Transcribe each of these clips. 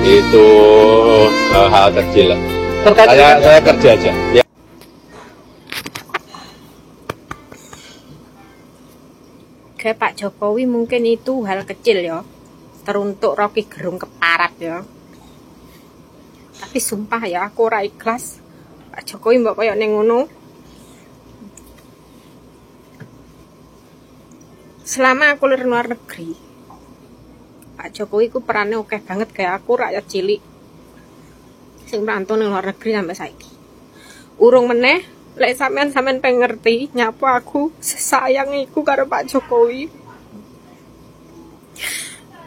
Itu hal kecil lah. Saya kerja aja. Ya. Kayak Pak Jokowi mungkin itu hal kecil ya, teruntuk Rocky Gerung keparat ya. Tapi sumpah ya, aku ora ikhlas Pak Jokowi mbok koyo ning ngono. Selama aku luar negeri, Pak Jokowi ku perannya oke banget, kayak aku rakyat cilik sing merantau ning luar negeri sampai saiki. Urung meneh lek sampean pengen ngerti nyapa aku sesayang iku karo Pak Jokowi.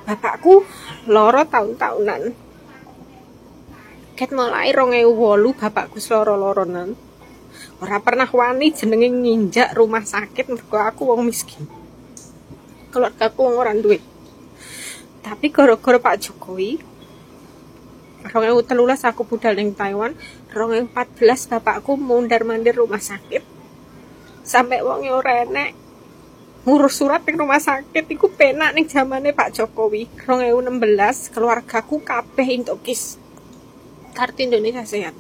Bapakku loro tahun-tahunan. Ket mulai 2008 bapakku loro-loronan. Ora pernah wani jenenge nginjak rumah sakit mergo aku wong miskin. Keluarga aku wong ora duwe. Tapi gara-gara Pak Jokowi 2013 aku budal ning Taiwan, 2014 bapakku mondar-mandir rumah sakit. Sampai wonge ora enek ngurus surat ning rumah sakit iku penak ning zamane Pak Jokowi. 2016 keluargaku kabeh entuk KIS, Kartu Indonesia Sehat.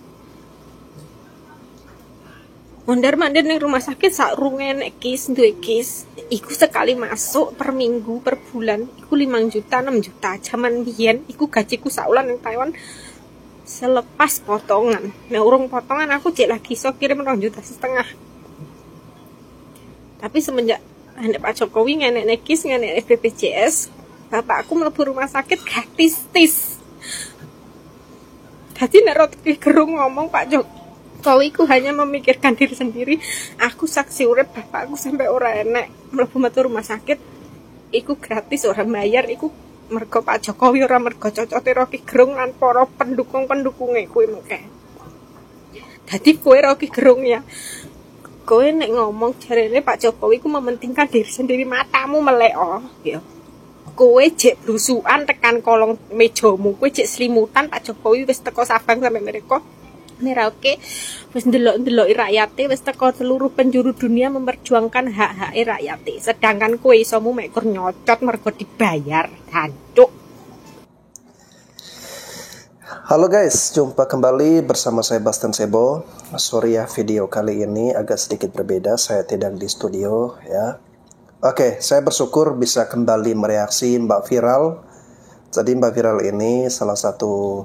Mondar-mandir ning rumah sakit sak runge enek KIS, duwe KIS. Iku sekali masuk per minggu, per bulan, iku 5 juta, 6 juta. Zaman biyen, iku gajiku saulan ning Taiwan selepas potongan. Nah, urung potongan aku cek lagi iso kirim 2,5 juta. Tapi semenjak ada Pak Jokowi ngenek KIS, ngenek BPJS, bapakku mlebu rumah sakit gratis. Dadi nek Rocky Gerung ngomong Pak Jokowi ku hanya memikirkan diri sendiri, aku saksi urip bapakku sampai ora enek mlebu metu rumah sakit iku gratis, ora bayar, iku mergo Pak Jokowi, ora mergo cocote Rocky Gerung lan para pendukung-pendukunge kuwi mengke. Dadi kowe Rocky Gerung ya, kowe nek ngomong jarene Pak Jokowi ku mementingkan diri sendiri, matamu melek ya. Kowe jek blusukan tekan kolong mejamu, kowe jek selimutan, Pak Jokowi wis teko Sabang sampai Mereka. Merauke wis ndelok-ndeloki rakyate, wis teko seluruh penjuru dunia memperjuangkan hak-hake rakyate. Sedangkan kowe isomu mek kur nyocot mergo dibayar, hancuk. Halo guys, jumpa kembali bersama saya Bastian Sebo. Sorry ya, video kali ini agak sedikit berbeda, saya tidak di studio ya. Oke, saya bersyukur bisa kembali mereaksi Mbak Viral. Jadi Mbak Viral ini salah satu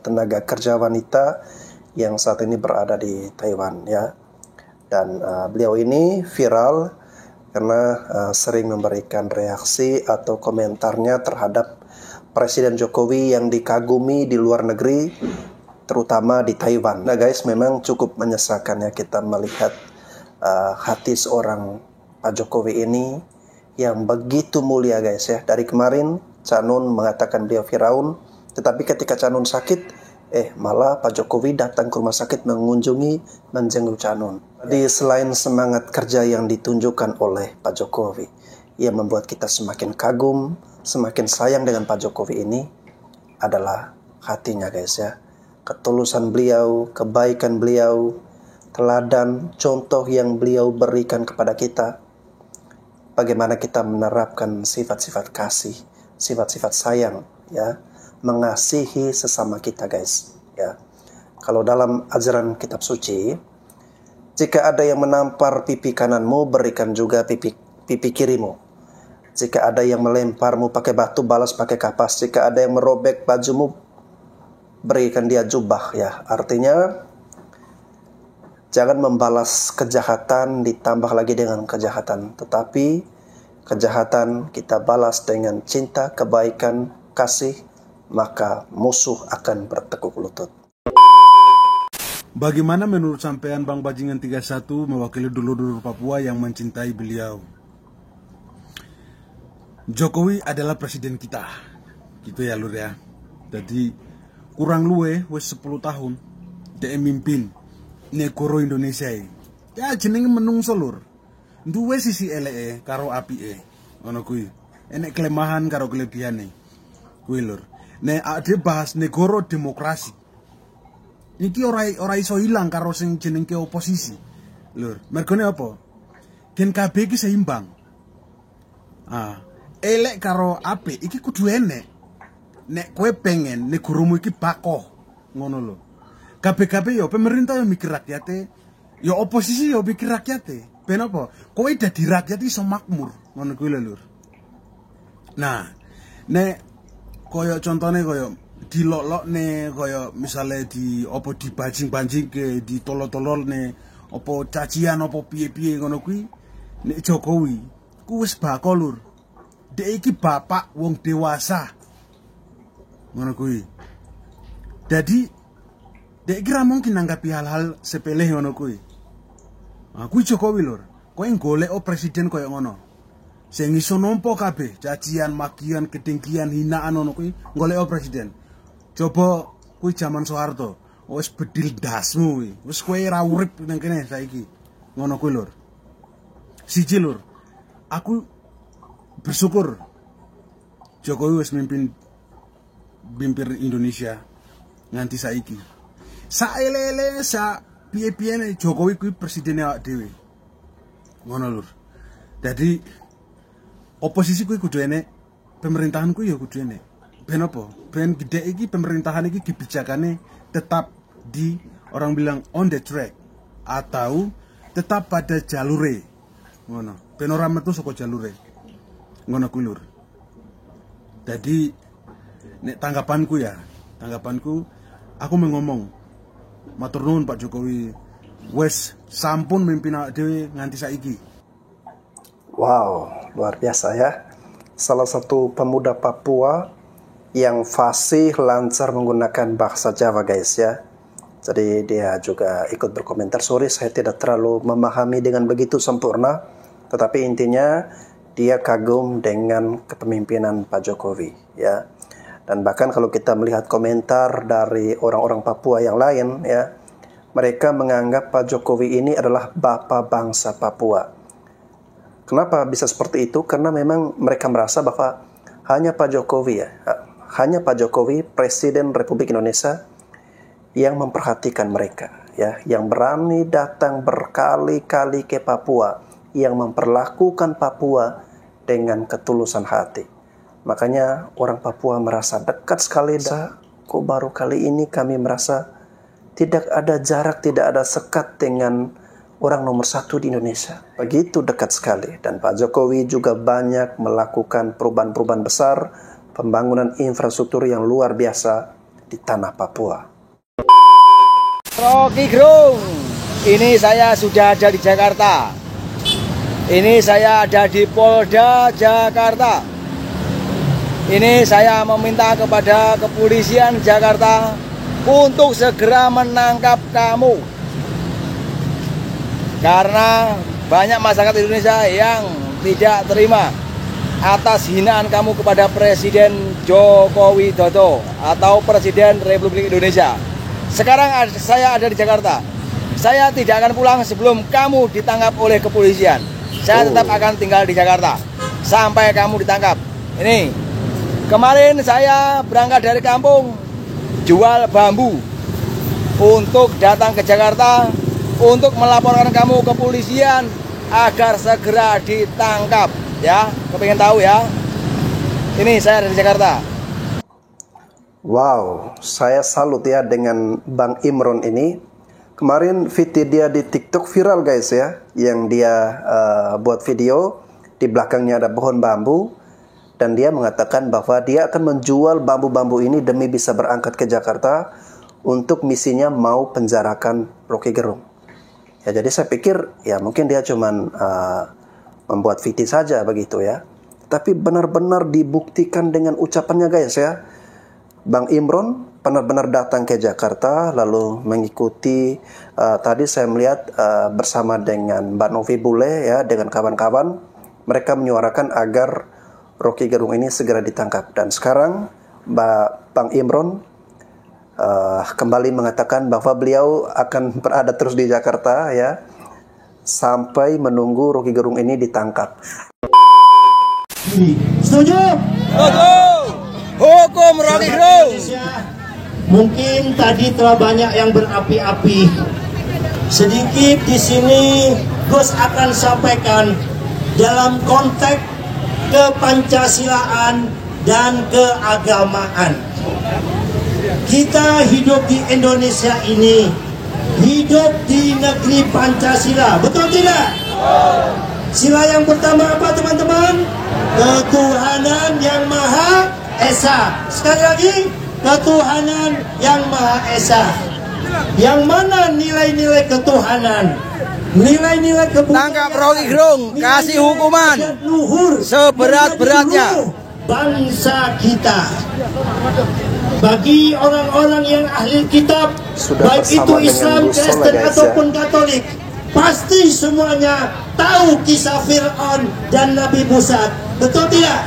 tenaga kerja wanita yang saat ini berada di Taiwan ya. Dan beliau ini viral karena sering memberikan reaksi atau komentarnya terhadap Presiden Jokowi yang dikagumi di luar negeri, terutama di Taiwan. Nah guys, memang cukup menyesalkan ya kita melihat hati seorang Pak Jokowi ini yang begitu mulia guys ya. Dari kemarin Cak Nun mengatakan beliau Firaun, tetapi ketika Cak Nun sakit, malah Pak Jokowi datang ke rumah sakit menjenguk Cak Nun. Jadi selain semangat kerja yang ditunjukkan oleh Pak Jokowi yang membuat kita semakin kagum, semakin sayang dengan Pak Jokowi ini adalah hatinya guys ya. Ketulusan beliau, kebaikan beliau, teladan, contoh yang beliau berikan kepada kita. Bagaimana kita menerapkan sifat-sifat kasih, sifat-sifat sayang ya, mengasihi sesama kita guys ya. Kalau dalam ajaran kitab suci, jika ada yang menampar pipi kananmu, berikan juga pipi kirimu. Jika ada yang melemparmu pakai batu, balas pakai kapas. Jika ada yang merobek bajumu, berikan dia jubah ya. Artinya jangan membalas kejahatan ditambah lagi dengan kejahatan, tetapi kejahatan kita balas dengan cinta, kebaikan, kasih, maka musuh akan bertekuk lutut. Bagaimana menurut sampean Bang Bajingan 31 mewakili dulur-dulur Papua yang mencintai beliau? Jokowi adalah presiden kita, gitu ya lur ya. Jadi kurang luwe wis 10 tahun dia mimpin negara Indonesia. Ya jenenge menungso lur. Duwe sisi eleke karo apike. Ngono kuwi. Enek kelemahan karo kelebihane. Kuwi lur. Nek ade bahas negara demokrasi. Iki ora iso ilang karo sing jenenge oposisi. Lur, mergone apa? Gen kabeh iki seimbang. Elek karo apik iki kudu enek. nek kowe pengen negaramu iki bakoh ngono lho. Kabeh-kabeh ya pemerintah yang mikir rakyate, ya oposisi ya mikir rakyate. Ben apa? Kowe dadi rakyat iso makmur, ngono kuwi lho, Lur. Nah, nek koyo contone koyo dilolokne koyo misale di opo dibanjing-banjing ke ditolol-tololne opo cacian opo piye-piye ngono kuwi nek Jokowi ku wis bako, Lur. Dek iki bapak wong dewasa. Ngono kuwi. Jadi dek kira mungkin nanggapi hal-hal sepele ngono kuwi. Aku Jokowi, Lur. Kowe golek presiden koyo ngono. Sing iso nampa kabeh, cacian, makian, kedengkian, hinaan ngono kuwi golek presiden. Coba kuwi zaman Soeharto. Wis bedil dasmu kuwi. Wis kowe ora urip nang kene saiki. Ngono kuwi, Lur. Siji, Lur. Aku bersyukur Jokowi wis mimpin Indonesia nganti saiki. Saelele sa piye-piyene Jokowi kuwi presiden awak dhewe. Ngono, Lur. Jadi oposisi kuwi kudu enek, pemerintahan kuwi ya kudu enek. Ben apa? Ben gede iki pemerintahan iki kebijakannya tetap di orang bilang on the track atau tetap pada jalure. Ngono. Ben ora metu saka jalure. Ngono kuwi, Lur. Jadi nek tanggapanku aku ngomong matur nuwun Pak Jokowi wes sampun mimpin awak dhewe nganti saiki. Wow, luar biasa ya. Salah satu pemuda Papua yang fasih lancar menggunakan bahasa Jawa, guys ya. Jadi dia juga ikut berkomentar. Sorry saya tidak terlalu memahami dengan begitu sempurna, tetapi intinya dia kagum dengan kepemimpinan Pak Jokowi ya. Dan bahkan kalau kita melihat komentar dari orang-orang Papua yang lain ya, mereka menganggap Pak Jokowi ini adalah bapak bangsa Papua. Kenapa bisa seperti itu? Karena memang mereka merasa bahwa hanya Pak Jokowi Presiden Republik Indonesia yang memperhatikan mereka ya, yang berani datang berkali-kali ke Papua, yang memperlakukan Papua dengan ketulusan hati. Makanya orang Papua merasa dekat sekali. Kok baru kali ini kami merasa tidak ada jarak, tidak ada sekat dengan orang nomor satu di Indonesia. Begitu dekat sekali. Dan Pak Jokowi juga banyak melakukan perubahan-perubahan besar, pembangunan infrastruktur yang luar biasa di tanah Papua. Rocky Gerung, ini saya sudah ada di Jakarta. Ini saya ada di Polda Jakarta. Ini saya meminta kepada kepolisian Jakarta untuk segera menangkap kamu. Karena banyak masyarakat Indonesia yang tidak terima atas hinaan kamu kepada Presiden Joko Widodo atau Presiden Republik Indonesia. Sekarang saya ada di Jakarta. Saya tidak akan pulang sebelum kamu ditangkap oleh kepolisian. Saya tetap akan tinggal di Jakarta sampai kamu ditangkap. Ini, kemarin saya berangkat dari kampung jual bambu untuk datang ke Jakarta untuk melaporkan kamu ke kepolisian agar segera ditangkap. Ya, kepengen tahu ya. Ini saya dari Jakarta. Wow, saya salut ya dengan Bang Imron ini. Kemarin video dia di TikTok viral, guys ya, yang dia buat video di belakangnya ada pohon bambu dan dia mengatakan bahwa dia akan menjual bambu-bambu ini demi bisa berangkat ke Jakarta untuk misinya mau penjarakan Rocky Gerung. Ya, jadi saya pikir ya mungkin dia cuman membuat video saja begitu ya. Tapi benar-benar dibuktikan dengan ucapannya, guys ya. Bang Imron benar-benar datang ke Jakarta lalu mengikuti tadi saya melihat bersama dengan Mbak Novi Bule ya, dengan kawan-kawan mereka menyuarakan agar Rocky Gerung ini segera ditangkap. Dan sekarang Bang Imron kembali mengatakan bahwa beliau akan berada terus di Jakarta ya sampai menunggu Rocky Gerung ini ditangkap. Setuju? Setuju. Hukum Rocky Gerung. Mungkin tadi telah banyak yang berapi-api. Sedikit di sini Gus akan sampaikan dalam konteks kepancasilaan dan keagamaan. Kita hidup di Indonesia ini, hidup di negeri Pancasila, betul tidak? Sila yang pertama apa teman-teman? Ketuhanan yang Maha Esa. Sekali lagi, ketuhanan yang Maha Esa. Yang mana nilai-nilai ketuhanan? Nilai-nilai kebudayaan. Tangkap Rocky Gerung, kasih hukuman luhur seberat-beratnya bangsa kita. Bagi orang-orang yang ahli kitab, Sudah baik itu bersama Islam, dengan Musa lah, Kristen guys, ataupun Katolik, pasti semuanya tahu kisah Fir'aun dan Nabi Musa. Betul tidak?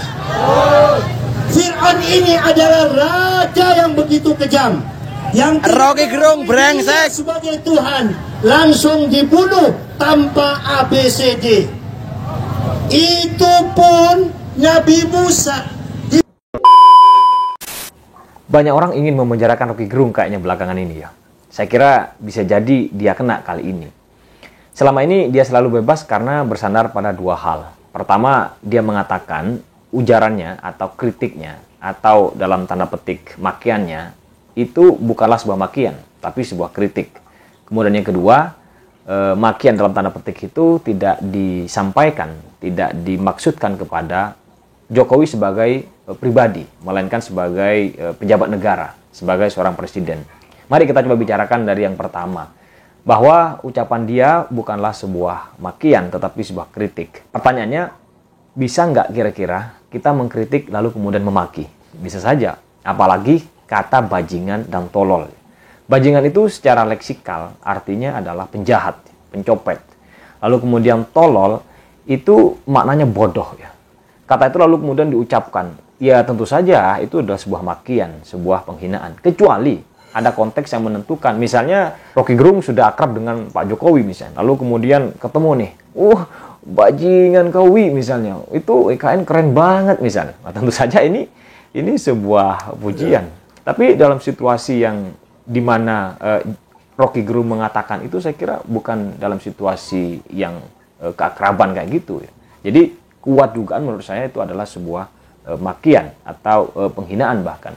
Fir'aun ini adalah raja yang begitu kejam, yang Rocky Gerung brengsek sebagai Tuhan langsung dibunuh tanpa ABCD. Itu pun Nabi Musa. Banyak orang ingin memenjarakan Rocky Gerung kayaknya belakangan ini ya. Saya kira bisa jadi dia kena kali ini. Selama ini dia selalu bebas karena bersandar pada dua hal. Pertama, dia mengatakan ujarannya atau kritiknya atau dalam tanda petik makiannya itu bukanlah sebuah makian, tapi sebuah kritik. Kemudian yang kedua, makian dalam tanda petik itu tidak disampaikan, tidak dimaksudkan kepada Jokowi sebagai pribadi, melainkan sebagai pejabat negara, sebagai seorang presiden. Mari kita coba bicarakan dari yang pertama, bahwa ucapan dia bukanlah sebuah makian, tetapi sebuah kritik. Pertanyaannya, bisa nggak kira-kira kita mengkritik lalu kemudian memaki? Bisa saja, apalagi kata bajingan dan tolol. Bajingan itu secara leksikal artinya adalah penjahat, pencopet. Lalu kemudian tolol itu maknanya bodoh ya. Kata itu lalu kemudian diucapkan. Ya tentu saja itu adalah sebuah makian, sebuah penghinaan. Kecuali ada konteks yang menentukan. Misalnya Rocky Gerung sudah akrab dengan Pak Jokowi misalnya. Lalu kemudian ketemu nih. Bajingan Kowi misalnya. Itu IKN keren banget misalnya. Nah, tentu saja ini sebuah pujian. Tapi dalam situasi yang dimana Rocky Gerung mengatakan itu, saya kira bukan dalam situasi yang keakraban kayak gitu ya. Jadi kuat dugaan menurut saya itu adalah sebuah makian atau penghinaan bahkan.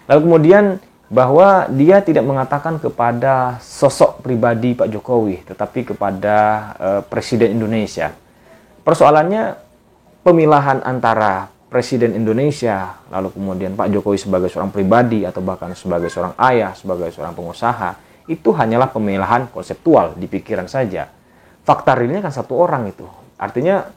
Lalu kemudian bahwa dia tidak mengatakan kepada sosok pribadi Pak Jokowi, tetapi kepada Presiden Indonesia. Persoalannya pemilahan antara Presiden Indonesia, lalu kemudian Pak Jokowi sebagai seorang pribadi atau bahkan sebagai seorang ayah, sebagai seorang pengusaha, itu hanyalah pemilahan konseptual di pikiran saja. Fakta realnya kan satu orang itu. Artinya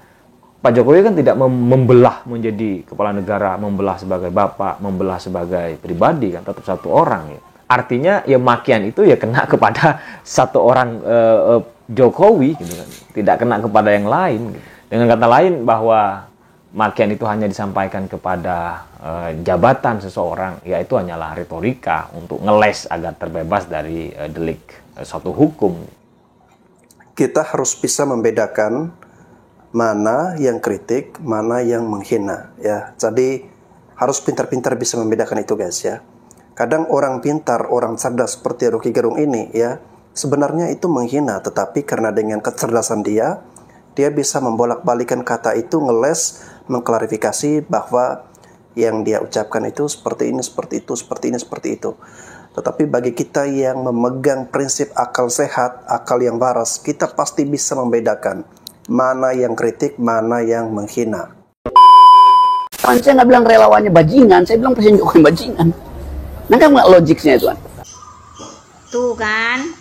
Pak Jokowi kan tidak membelah menjadi kepala negara, membelah sebagai bapak, membelah sebagai pribadi, kan tetap satu orang ya. Artinya ya makian itu ya kena kepada satu orang Jokowi gitu kan, tidak kena kepada yang lain gitu. Dengan kata lain bahwa makian itu hanya disampaikan kepada jabatan seseorang, ya itu hanyalah retorika untuk ngeles agar terbebas dari delik suatu hukum. Kita harus bisa membedakan mana yang kritik, mana yang menghina ya. Jadi harus pintar-pintar bisa membedakan itu guys ya. Kadang orang pintar, orang cerdas seperti Rocky Gerung ini ya, sebenarnya itu menghina, tetapi karena dengan kecerdasan dia bisa membolak-balikan kata itu, ngeles, mengklarifikasi bahwa yang dia ucapkan itu seperti ini, seperti itu, seperti ini, seperti itu. Tetapi bagi kita yang memegang prinsip akal sehat, akal yang waras, kita pasti bisa membedakan mana yang kritik, mana yang menghina. Saya nggak bilang relawannya bajingan, saya bilang Presiden Jokowi bajingan. Nah kan nggak logiknya itu kan? Tuh kan,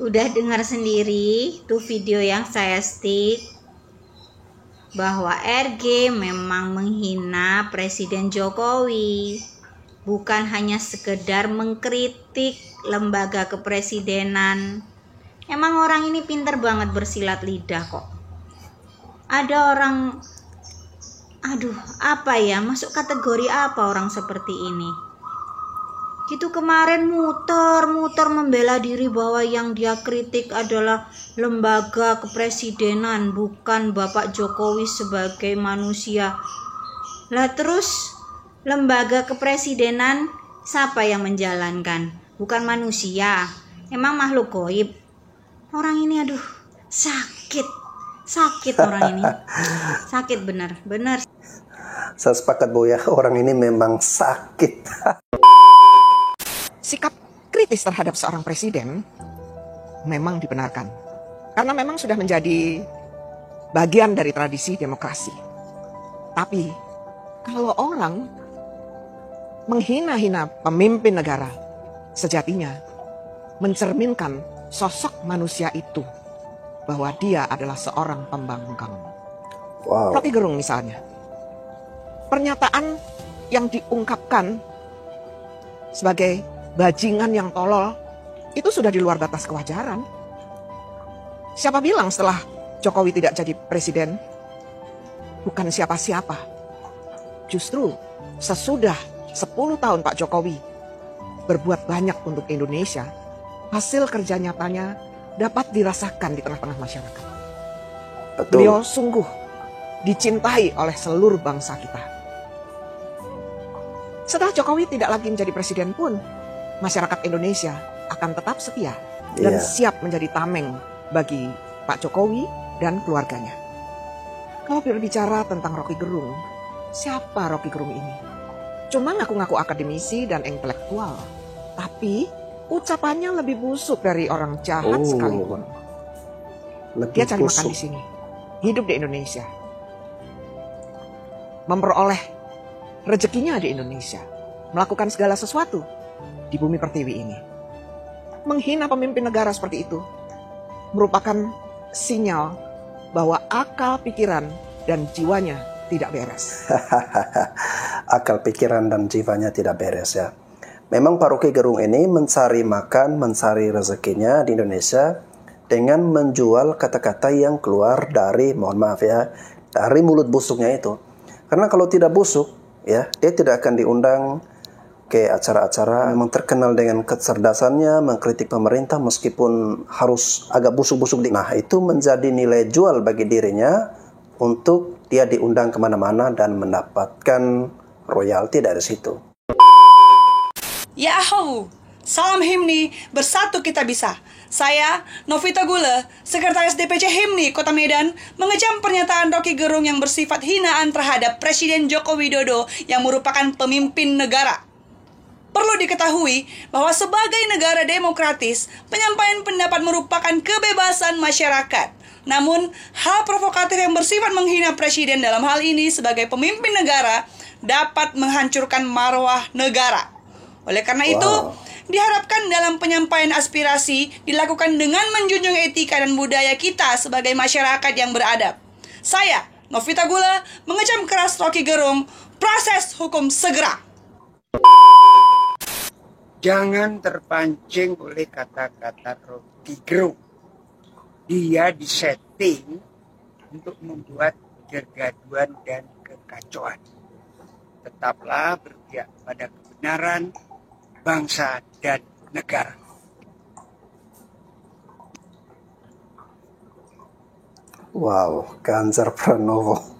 udah dengar sendiri tuh video yang saya stick bahwa RG memang menghina Presiden Jokowi, bukan hanya sekedar mengkritik lembaga kepresidenan. Emang orang ini pinter banget bersilat lidah kok. Ada orang, apa ya, masuk kategori apa orang seperti ini? Gitu kemarin muter membela diri bahwa yang dia kritik adalah lembaga kepresidenan, bukan Bapak Jokowi sebagai manusia. Lah terus lembaga kepresidenan siapa yang menjalankan? Bukan manusia, emang makhluk gaib. Orang ini sakit orang ini, sakit benar. Saya sepakat Bu ya, orang ini memang sakit. Sikap kritis terhadap seorang presiden memang dibenarkan. Karena memang sudah menjadi bagian dari tradisi demokrasi. Tapi kalau orang menghina-hina pemimpin negara, sejatinya mencerminkan sosok manusia itu bahwa dia adalah seorang pembangkang. Wow. Rocky Gerung misalnya. Pernyataan yang diungkapkan sebagai bajingan yang tolol itu sudah di luar batas kewajaran. Siapa bilang setelah Jokowi tidak jadi presiden bukan siapa-siapa? Justru sesudah 10 tahun Pak Jokowi berbuat banyak untuk Indonesia, hasil kerja nyatanya dapat dirasakan di tengah-tengah masyarakat. Betul. Beliau sungguh dicintai oleh seluruh bangsa kita. Setelah Jokowi tidak lagi menjadi presiden pun, masyarakat Indonesia akan tetap setia dan siap menjadi tameng bagi Pak Jokowi dan keluarganya. Kalau berbicara tentang Rocky Gerung, siapa Rocky Gerung ini? Cuma ngaku-ngaku akademisi dan intelektual, tapi ucapannya lebih busuk dari orang jahat sekalipun. Dia cari makan di sini, hidup di Indonesia, memperoleh rezekinya di Indonesia, melakukan segala sesuatu di bumi pertiwi ini. Menghina pemimpin negara seperti itu merupakan sinyal bahwa akal pikiran dan jiwanya tidak beres. Akal pikiran dan jiwanya tidak beres ya. Memang Pak Rocky Gerung ini mencari makan, mencari rezekinya di Indonesia dengan menjual kata-kata yang keluar dari, mohon maaf ya, dari mulut busuknya itu. Karena kalau tidak busuk, ya, dia tidak akan diundang ke acara-acara. Memang terkenal dengan kecerdasannya, mengkritik pemerintah meskipun harus agak busuk-busuk. Nah, itu menjadi nilai jual bagi dirinya untuk dia diundang kemana-mana dan mendapatkan royalti dari situ. Yahoo! Salam Himni, bersatu kita bisa. Saya, Novita Gula, Sekretaris DPC Himni Kota Medan, mengecam pernyataan Rocky Gerung yang bersifat hinaan terhadap Presiden Joko Widodo yang merupakan pemimpin negara. Perlu diketahui bahwa sebagai negara demokratis, penyampaian pendapat merupakan kebebasan masyarakat. Namun, hal provokatif yang bersifat menghina Presiden dalam hal ini sebagai pemimpin negara dapat menghancurkan marwah negara. Oleh karena itu, diharapkan dalam penyampaian aspirasi dilakukan dengan menjunjung etika dan budaya kita sebagai masyarakat yang beradab. Saya, Novita Gula, mengecam keras Rocky Gerung, proses hukum segera. Jangan terpancing oleh kata-kata Rocky Gerung. Dia disetting untuk membuat kegaduhan dan kekacauan. Tetaplah berpihak pada kebenaran bangsa dan negara. Wow, Ganjar Pranowo.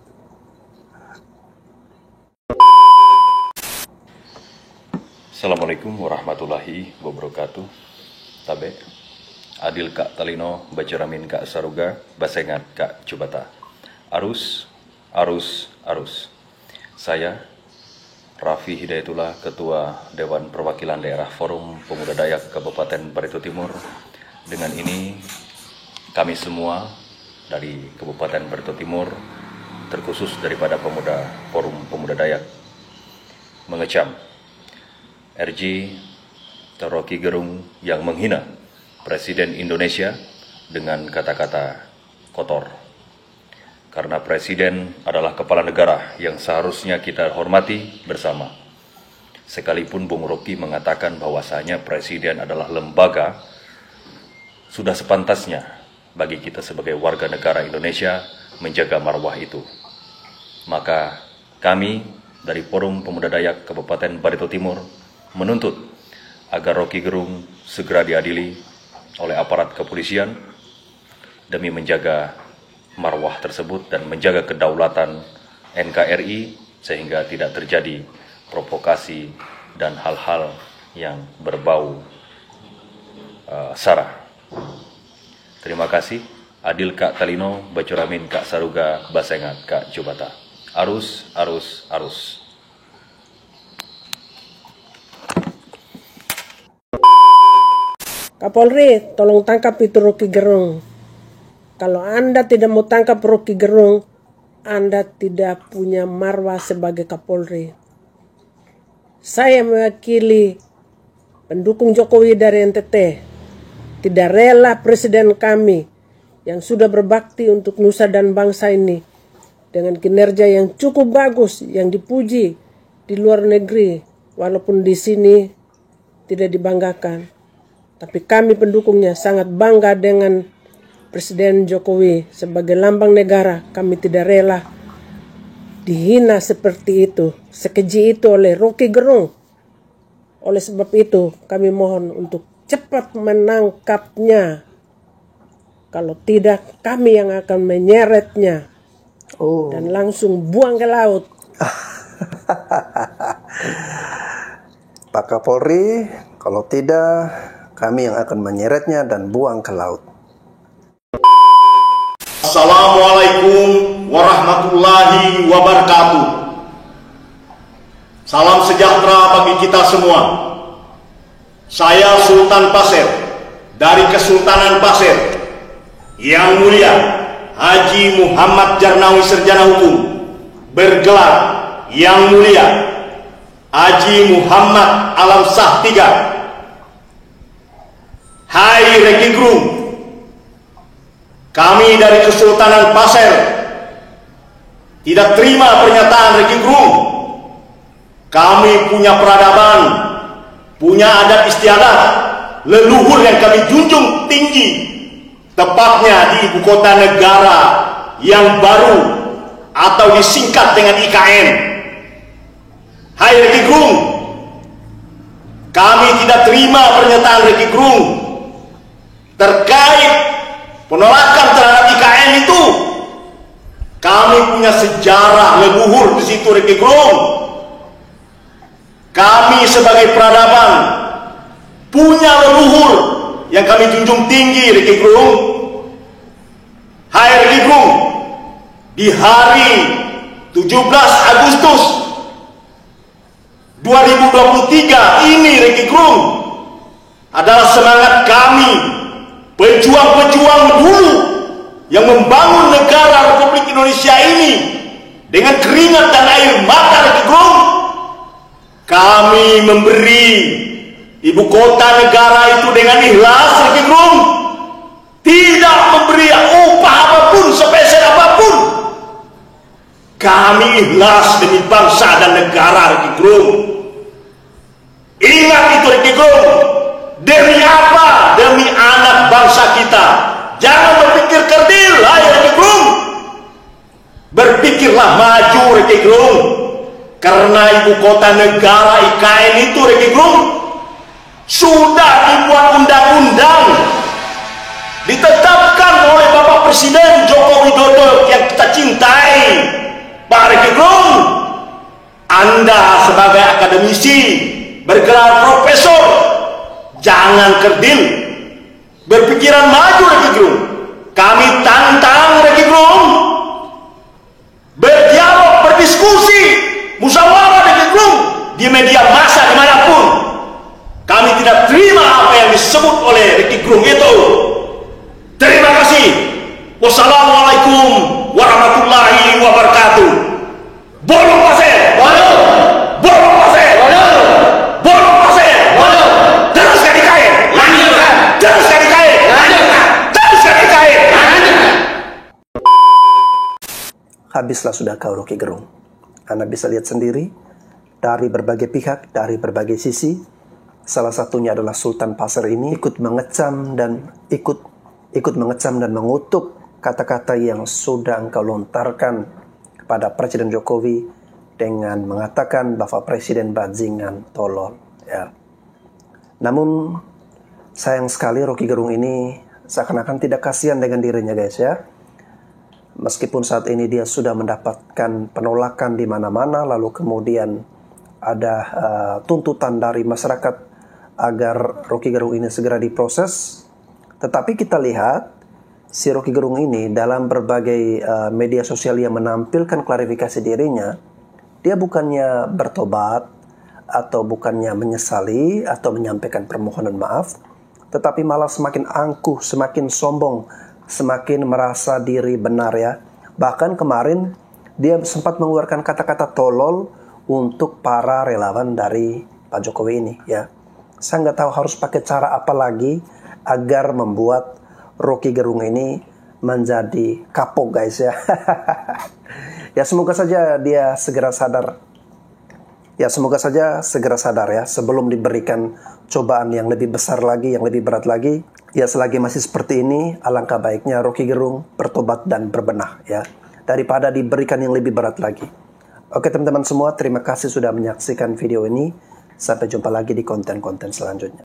Assalamualaikum warahmatullahi wabarakatuh. Tabe, Adil Kak Talino, Bacaramin Kak Saruga, Basengat Kak Cubata. Arus. Saya Raffi Hidayatullah, Ketua Dewan Perwakilan Daerah Forum Pemuda Dayak Kabupaten Barito Timur. Dengan ini, kami semua dari Kabupaten Barito Timur, terkhusus daripada Forum Pemuda Dayak, mengecam RJ Rocky Gerung yang menghina Presiden Indonesia dengan kata-kata kotor. Karena Presiden adalah kepala negara yang seharusnya kita hormati bersama. Sekalipun Bung Rocky mengatakan bahwasanya Presiden adalah lembaga, sudah sepantasnya bagi kita sebagai warga negara Indonesia menjaga marwah itu. Maka kami dari Forum Pemuda Dayak Kabupaten Barito Timur menuntut agar Rocky Gerung segera diadili oleh aparat kepolisian demi menjaga marwah tersebut dan menjaga kedaulatan NKRI sehingga tidak terjadi provokasi dan hal-hal yang berbau sara. Terima kasih. Adil Kak Talino, Bacuramin Kak Saruga, Basengat Kak Cubata. Arus, arus, arus. Kapolri, tolong tangkap itu Rocky Gerung. Kalau Anda tidak mau tangkap Rocky Gerung, Anda tidak punya marwah sebagai Kapolri. Saya mewakili pendukung Jokowi dari NTT. Tidak rela presiden kami yang sudah berbakti untuk nusa dan bangsa ini dengan kinerja yang cukup bagus, yang dipuji di luar negeri, walaupun di sini tidak dibanggakan. Tapi kami pendukungnya sangat bangga dengan Presiden Jokowi sebagai lambang negara. Kami tidak rela dihina seperti itu, sekeji itu oleh Rocky Gerung. Oleh sebab itu kami mohon untuk cepat menangkapnya. Kalau tidak, kami yang akan menyeretnya dan langsung buang ke laut. Pak Kapolri, kalau tidak, kami yang akan menyeretnya dan buang ke laut. Assalamualaikum warahmatullahi wabarakatuh. Salam sejahtera bagi kita semua. Saya Sultan Pasir dari Kesultanan Pasir, Yang Mulia Haji Muhammad Jarnawi Sarjana Hukum, bergelar Yang Mulia Haji Muhammad Alam Shah III. Hai Rocky Gerung, kami dari Kesultanan Pasir tidak terima pernyataan Rocky Gerung. Kami punya peradaban, punya adat istiadat, leluhur yang kami junjung tinggi, tepatnya di ibu kota negara yang baru atau disingkat dengan IKN. Hai Rocky Gerung, kami tidak terima pernyataan Rocky Gerung terkait penolakan terhadap IKN itu. Kami punya sejarah leluhur di situ Rocky Gerung. Kami sebagai peradaban punya leluhur yang kami junjung tinggi Rocky Gerung. Hai Rocky Gerung, di hari 17 Agustus 2023 ini Rocky Gerung adalah semangat kami, pejuang-pejuang dulu yang membangun negara Republik Indonesia ini dengan keringat dan air mata Rocky Gerung. Kami memberi ibu kota negara itu dengan ikhlas Rocky Gerung, tidak memberi upah apapun, sepeser apapun. Kami ikhlas demi bangsa dan negara Rocky Gerung. Ingat itu Rocky Gerung. Demi apa? Demi anak bangsa kita. Jangan berpikir kerdil, ayo Rocky Gerung. Berpikirlah maju Rocky Gerung. Karena ibu kota negara IKN itu Rocky Gerung sudah dibuat undang-undang, ditetapkan oleh Bapak Presiden Joko Widodo yang kita cintai. Pak Rocky Gerung, Anda sebagai akademisi bergelar profesor, jangan kerdil, berpikiran maju Rocky Gerung. Kami tantang Rocky Gerung, berdialog, berdiskusi, musyawarah Rocky Gerung di media massa dimanapun. Kami tidak terima apa yang disebut oleh Rocky Gerung itu. Terima kasih. Wassalamualaikum warahmatullahi wabarakatuh. Bolong Pasir, bolong, bolong Pasir, bolong, bolong Pasir, bolong. Teruskan IKN, lanjutkan. Teruskan IKN, lanjutkan. Teruskan IKN, lanjutkan. Habislah sudah kau Rocky Gerung. Anda bisa lihat sendiri dari berbagai pihak, dari berbagai sisi. Salah satunya adalah Sultan Pasir ini ikut mengecam dan mengutuk kata-kata yang sudah engkau lontarkan kepada Presiden Jokowi dengan mengatakan Bapak Presiden bajingan, tolol. Ya. Namun sayang sekali Rocky Gerung ini seakan-akan tidak kasihan dengan dirinya guys ya. Meskipun saat ini dia sudah mendapatkan penolakan di mana-mana, lalu kemudian ada tuntutan dari masyarakat agar Rocky Gerung ini segera diproses. Tetapi kita lihat si Rocky Gerung ini dalam berbagai media sosial yang menampilkan klarifikasi dirinya, dia bukannya bertobat atau bukannya menyesali atau menyampaikan permohonan maaf, tetapi malah semakin angkuh, semakin sombong, semakin merasa diri benar ya. Bahkan kemarin dia sempat mengeluarkan kata-kata tolol untuk para relawan dari Pak Jokowi ini ya. Saya nggak tahu harus pakai cara apa lagi agar membuat Rocky Gerung ini menjadi kapok guys ya. Ya semoga saja dia segera sadar. Ya semoga saja segera sadar ya, sebelum diberikan cobaan yang lebih besar lagi, yang lebih berat lagi. Ya selagi masih seperti ini, alangkah baiknya Rocky Gerung bertobat dan berbenah ya, daripada diberikan yang lebih berat lagi. Oke teman-teman semua, terima kasih sudah menyaksikan video ini. Sampai jumpa lagi di konten-konten selanjutnya.